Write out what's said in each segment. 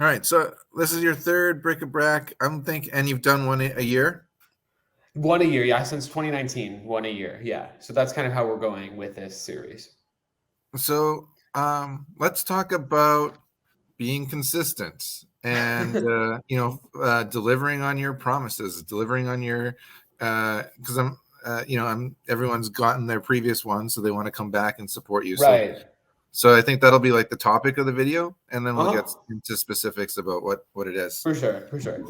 All right, so this is your third bric-a-brac, and you've done one a year. One a year, yeah, since 2019, one a year, yeah. So that's kind of how we're going with this series. So let's talk about being consistent and delivering on your promises, delivering on your because I'm everyone's gotten their previous one, so they want to come back and support you. So Right. so I think that'll be like the topic of the video, and then we'll get Uh-huh. into specifics about what it is. For sure, for sure.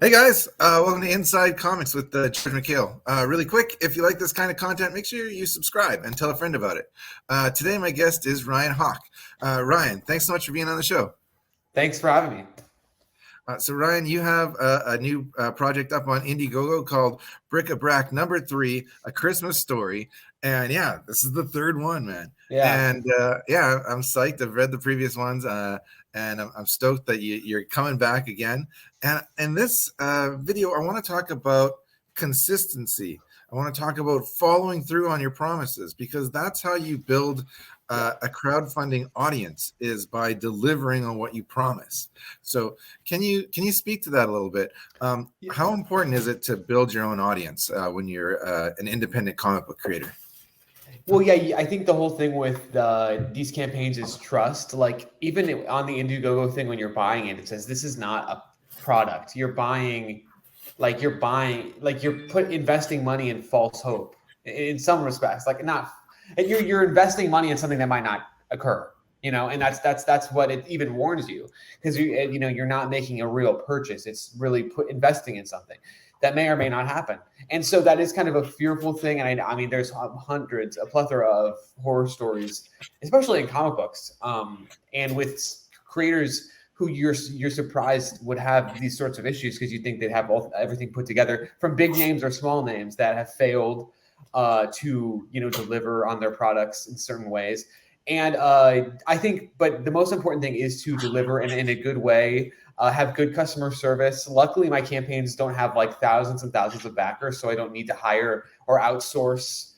Hey guys, welcome to Inside Comics with George Michail. Really quick, if you like this kind of content, make sure you subscribe and tell a friend about it. Today, my guest is Ryan Hawk. Ryan, thanks so much for being on the show. Thanks for having me. So Ryan, you have a new project up on Indiegogo called Bric-a-Brac Number 3: A Christmas Story, and yeah, this is the third one, man. Yeah. And yeah, I'm psyched. I've read the previous ones, and I'm stoked that you're coming back again. And in this video, I want to talk about consistency. I want to talk about following through on your promises, because that's how you build Yeah. a crowdfunding audience, is by delivering on what you promise. So can you speak to that a little bit? Yeah. How important is it to build your own audience when you're an independent comic book creator? Well, yeah, I think the whole thing with these campaigns is trust. Like, even on the Indiegogo thing, when you're buying it, it says this is not a product. You're investing money in false hope in some respects. Like, not, and you're investing money in something that might not occur. And that's what it even warns you, because you're not making a real purchase. It's really investing in something that may or may not happen. And so that is kind of a fearful thing. And I mean, there's a plethora of horror stories, especially in comic books, and with creators who you're surprised would have these sorts of issues, because you think they'd have everything put together, from big names or small names that have failed to deliver on their products in certain ways. And I think, but the most important thing is to deliver in a good way, have good customer service. Luckily, my campaigns don't have like thousands and thousands of backers, so I don't need to hire or outsource,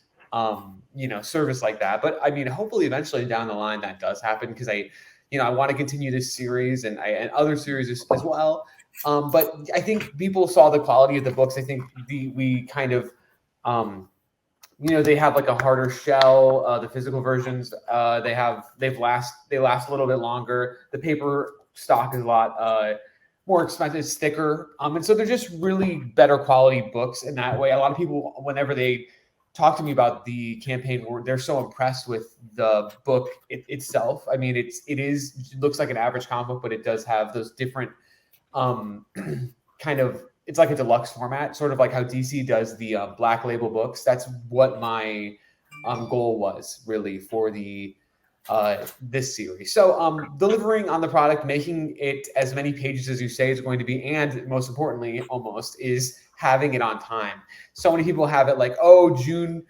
service like that. But I mean, hopefully, eventually down the line, that does happen, because I want to continue this series and other series as well. But I think people saw the quality of the books. I think we kind of um, they have like a harder shell. The physical versions, they last a little bit longer. The paper stock is a lot more expensive, it's thicker, and so they're just really better quality books in that way. A lot of people, whenever they talk to me about the campaign, they're so impressed with the book itself. I mean, it looks like an average comic book, but it does have those different um, kind of, it's like a deluxe format, sort of like how DC does the Black Label books. That's what my goal was really for the this series. So delivering on the product, making it as many pages as you say is going to be, and most importantly, almost, is having it on time. So many people have it like, oh, June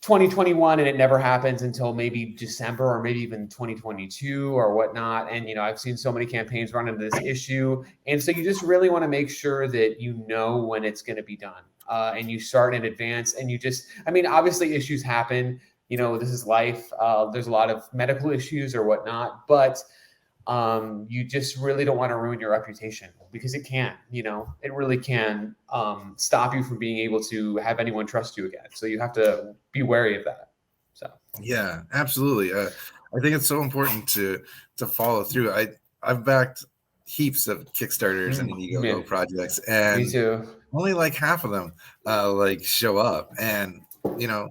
2021, and it never happens until maybe December or maybe even 2022 or whatnot. And I've seen so many campaigns run into this issue, and so you just really want to make sure that you know when it's going to be done, and you start in advance. And I mean, obviously issues happen. This is life. There's a lot of medical issues or whatnot, but you just really don't want to ruin your reputation, because it can, it really can stop you from being able to have anyone trust you again. So you have to be wary of that. So, Yeah, absolutely. I think it's so important to follow through. I've backed heaps of Kickstarters and yeah, Indiegogo projects, me and too. only like half of them like show up. And you know,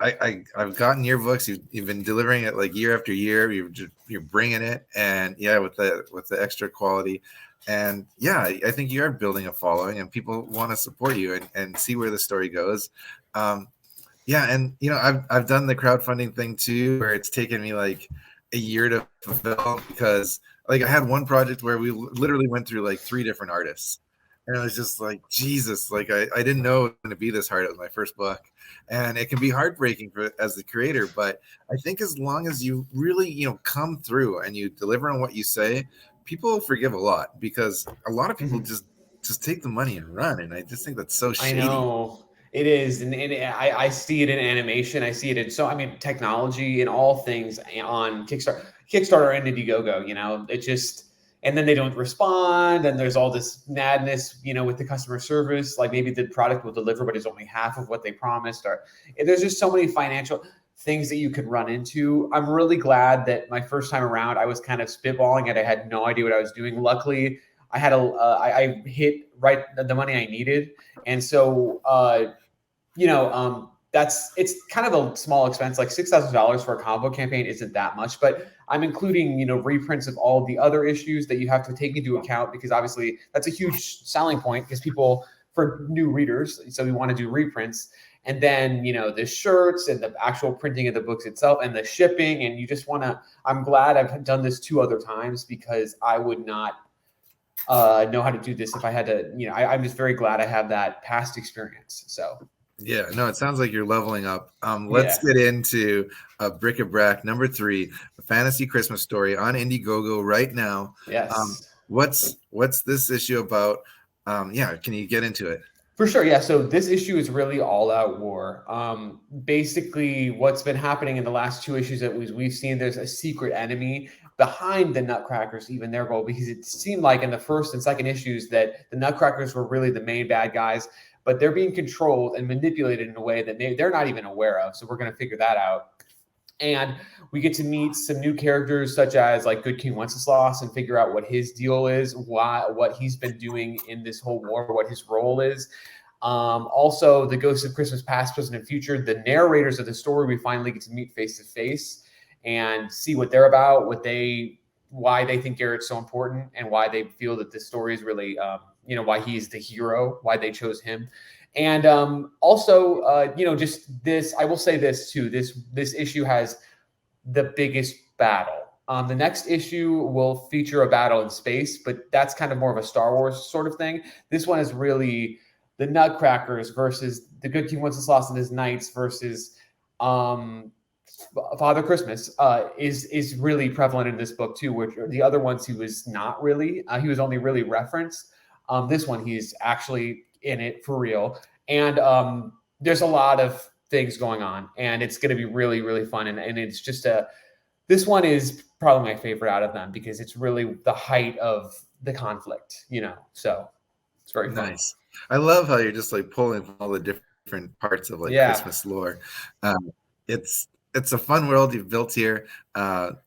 I've gotten your books. You've been delivering it like year after year. You're bringing it, and yeah, with the extra quality, and yeah, I think you are building a following, and people want to support you and see where the story goes. Yeah, and I've done the crowdfunding thing too, where it's taken me like a year to fulfill, because like I had one project where we literally went through like three different artists, and it was just like Jesus, like I didn't know it was going to be this hard. It was my first book, and it can be heartbreaking as the creator. But I think as long as you really come through and you deliver on what you say, people forgive a lot, because a lot of people just just take the money and run. And I just think that's so I shady. know it is, and I see it in animation. I see it in technology in all things on Kickstarter, and Indiegogo. It just, and then they don't respond, and there's all this madness, with the customer service. Like maybe the product will deliver, but it's only half of what they promised. Or there's just so many financial things that you could run into. I'm really glad that my first time around, I was kind of spitballing and I had no idea what I was doing. Luckily, I had I hit right the money I needed, and so it's kind of a small expense. Like $6,000 for a comic book campaign isn't that much, but I'm including reprints of all of the other issues that you have to take into account, because obviously that's a huge selling point, because people, for new readers, so we want to do reprints. And then the shirts and the actual printing of the books itself and the shipping, and you just want to. I'm glad I've done this 2 other times, because I would not know how to do this if I had to. I'm just very glad I have that past experience. So Yeah, no, it sounds like you're leveling up. Let's Yeah. get into Bric-a-Brac number 3, a fantasy Christmas story on Indiegogo right now. Yes. What's this issue about? Yeah, can you get into it? For sure, yeah. So this issue is really all out war. Basically, what's been happening in the last 2 issues that we've seen, there's a secret enemy behind the Nutcrackers, even their goal, because it seemed like in the first and second issues that the Nutcrackers were really the main bad guys, but they're being controlled and manipulated in a way that they're not even aware of. So we're going to figure that out. And we get to meet some new characters, such as like Good King Wenceslas, and figure out what his deal is, what he's been doing in this whole war, what his role is. Also, the Ghosts of Christmas Past, Present, and Future, the narrators of the story, we finally get to meet face to face and see what they're about, why they think Garrett's so important, and why they feel that this story is really, why he's the hero, why they chose him. And also, just this, I will say this too, this issue has the biggest battle. The next issue will feature a battle in space, but that's kind of more of a Star Wars sort of thing. This one is really the Nutcrackers versus the Good King Wenceslas and his knights versus Father Christmas is really prevalent in this book too, which the other ones he was not really. He was only really referenced. This one, he's actually in it for real. And there's a lot of things going on, and it's going to be really, really fun. And it's just this one is probably my favorite out of them, because it's really the height of the conflict, so it's very fun. Nice. I love how you're just like pulling from all the different parts of like Christmas lore. It's a fun world you've built here.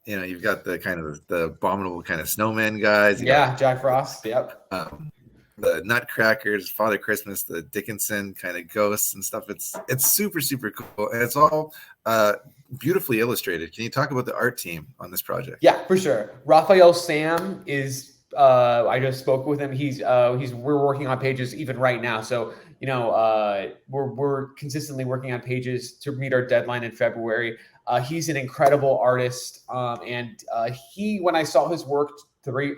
You've got the kind of the abominable kind of snowman guys. Jack Frost. Yep. The Nutcrackers, Father Christmas, the Dickinson kind of ghosts and stuff. It's super, super cool. And it's all beautifully illustrated. Can you talk about the art team on this project? Yeah, for sure. Raphael Sam is I just spoke with him. We're working on pages even right now. So, we're consistently working on pages to meet our deadline in February. He's an incredible artist. And when I saw his work 3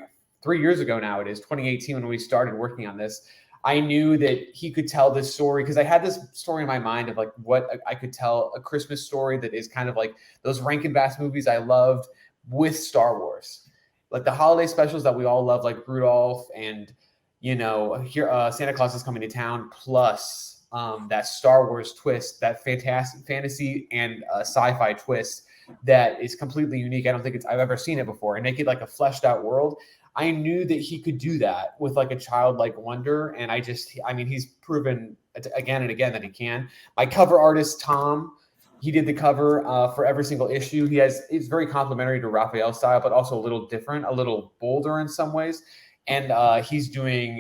years ago now, it is 2018 when we started working on this, I knew that he could tell this story, because I had this story in my mind of like what I could tell, a Christmas story that is kind of like those Rankin Bass movies I loved with Star Wars. Like the holiday specials that we all love, like Rudolph and, here Santa Claus is Coming to Town, plus that Star Wars twist, that fantastic fantasy and sci-fi twist that is completely unique. I don't think I've ever seen it before, and make it like a fleshed out world. I knew that he could do that with like a childlike wonder. And he's proven again and again that he can. My cover artist, Tom, he did the cover for every single issue. It's very complimentary to Raphael's style, but also a little different, a little bolder in some ways. And he's doing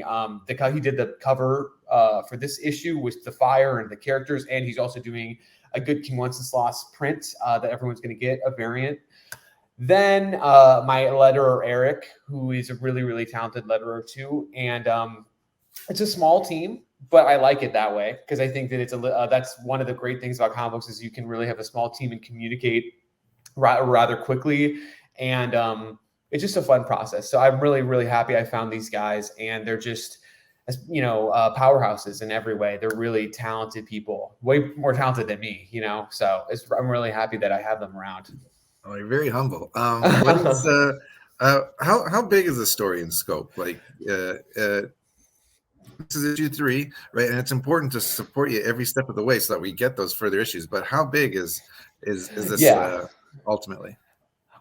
he did the cover for this issue with the fire and the characters. And he's also doing a Good King Wenceslas print that everyone's going to get, a variant. Then my letterer, Eric, who is a really, really talented letterer too. And it's a small team, but I like it that way, because I think that that's one of the great things about comic books, is you can really have a small team and communicate rather quickly. And it's just a fun process. So I'm really, really happy I found these guys, and they're just, powerhouses in every way. They're really talented people, way more talented than me, so I'm really happy that I have them around. Oh, you're very humble. How big is the story in scope? Like, this is issue 3, right? And it's important to support you every step of the way so that we get those further issues. But how big is this ultimately?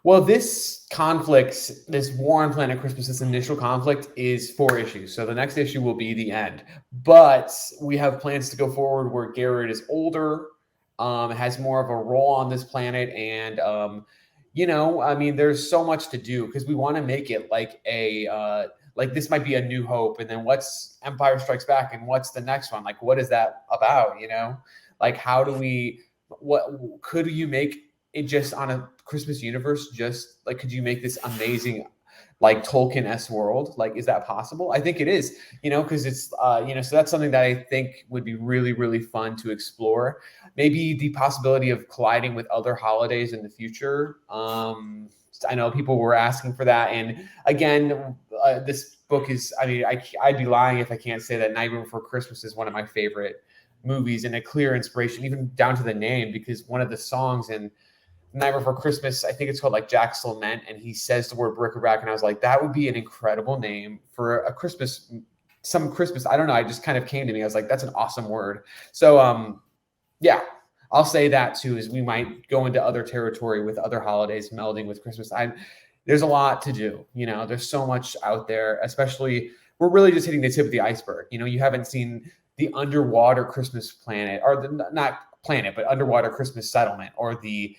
Well, this conflict, this War on Planet Christmas, this initial conflict is 4 issues. So the next issue will be the end. But we have plans to go forward where Garrett is older, has more of a role on this planet. And, I mean, there's so much to do because we want to make it like like this might be a New Hope. And then what's Empire Strikes Back? And what's the next one? Like, what is that about? Like, how do what could you make it just on a Christmas universe? Just like, could you make this amazing, like Tolkien-esque world? Like, is that possible? I think it is, because it's, so that's something that I think would be really, really fun to explore. Maybe the possibility of colliding with other holidays in the future. I know people were asking for that. And again, this book is, I mean, I'd be lying if I can't say that Nightmare Before Christmas is one of my favorite movies and a clear inspiration, even down to the name, because one of the songs in Night Before Christmas, I think it's called like Jack's Lament, and he says the word bric-a-brac, and I was like, that would be an incredible name for a Christmas, I don't know, I just kind of came to me, I was like, that's an awesome word. So yeah, I'll say that too, is we might go into other territory with other holidays melding with Christmas. There's a lot to do, there's so much out there, especially we're really just hitting the tip of the iceberg. You haven't seen the underwater Christmas planet, or not planet, but underwater Christmas settlement, or the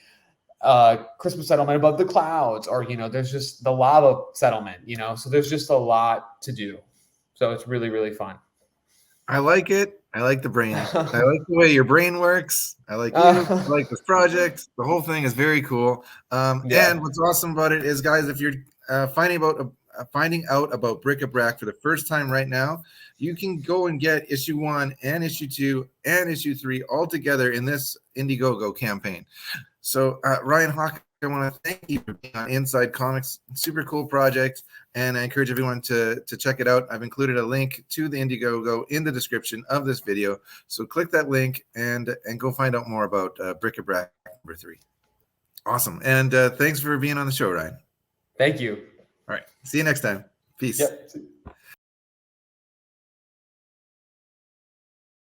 Christmas settlement above the clouds, or there's just the lava settlement, so there's just a lot to do. So it's really, really fun. I like it. I like the brain. I like the way your brain works. I like you. I like this project. The whole thing is very cool. And what's awesome about it is, guys, if you're finding out about bric-a-brac for the first time right now, you can go and get issue 1 and issue 2 and issue 3 all together in this Indiegogo campaign. So Ryan Hawk, I want to thank you for being on Inside Comics. Super cool project, and I encourage everyone to check it out. I've included a link to the Indiegogo in the description of this video, so click that link and go find out more about bric-a-brac number 3. Awesome, and thanks for being on the show, Ryan. Thank you. All right, see you next time. Peace. Yep.